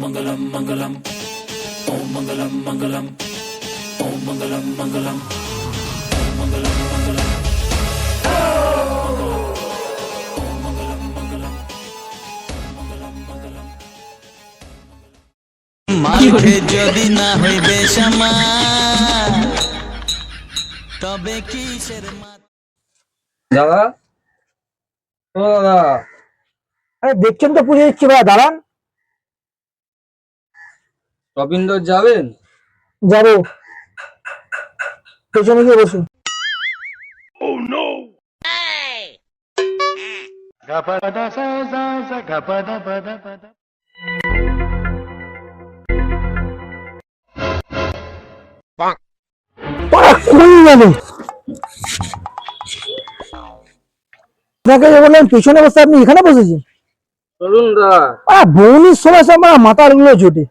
Mangalam Mangalam, Om Mangalam Mangalam, Om Mangalam Mangalam, Om Mangalam Mangalam, Om Mangalam Mangalam, Om Mangalam Mangalam. মাঠে যদি না হইবে শ্যামা তবে কিসের মাঠ। দাদা, ও দাদা, আরে দেখছেন তো পুজো দিচ্ছি ভাই, দাঁড়ান। রবীন্দ্র যাবেন? যাবো, পেছনে গিয়ে বসুন। ওরা কোন যাবে? আপনাকে যে বললাম পেছনে বসে, আপনি এখানে বসেছেন। চলুন দাদা। বৌনির সময় সব মাথার গুলো জোটে।